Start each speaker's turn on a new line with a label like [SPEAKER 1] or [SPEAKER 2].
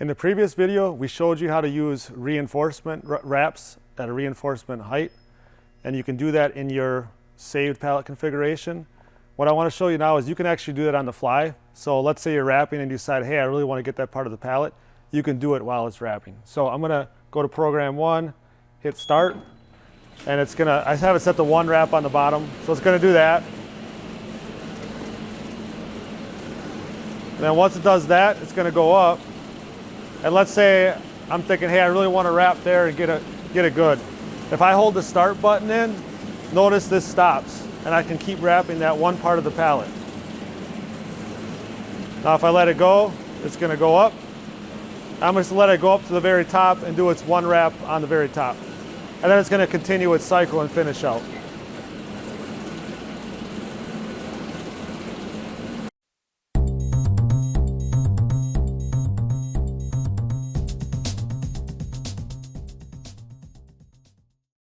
[SPEAKER 1] In the previous video, we showed you how to use reinforcement wraps at a reinforcement height, and you can do that in your saved pallet configuration. What I want to show you now is you can actually do that on the fly. So let's say you're wrapping and you decide, hey, I really want to get that part of the pallet. You can do it while it's wrapping. So I'm going to go to program 1, hit start, and it's going to, I have it set to 1 wrap on the bottom, so it's going to do that. And then once it does that, it's going to go up. And let's say I'm thinking, hey, I really want to wrap there and get it good. If I hold the start button in, notice this stops, and I can keep wrapping that one part of the pallet. Now if I let it go, it's going to go up. I'm just going to let it go up to the very top and do its 1 wrap on the very top. And then it's going to continue its cycle and finish out.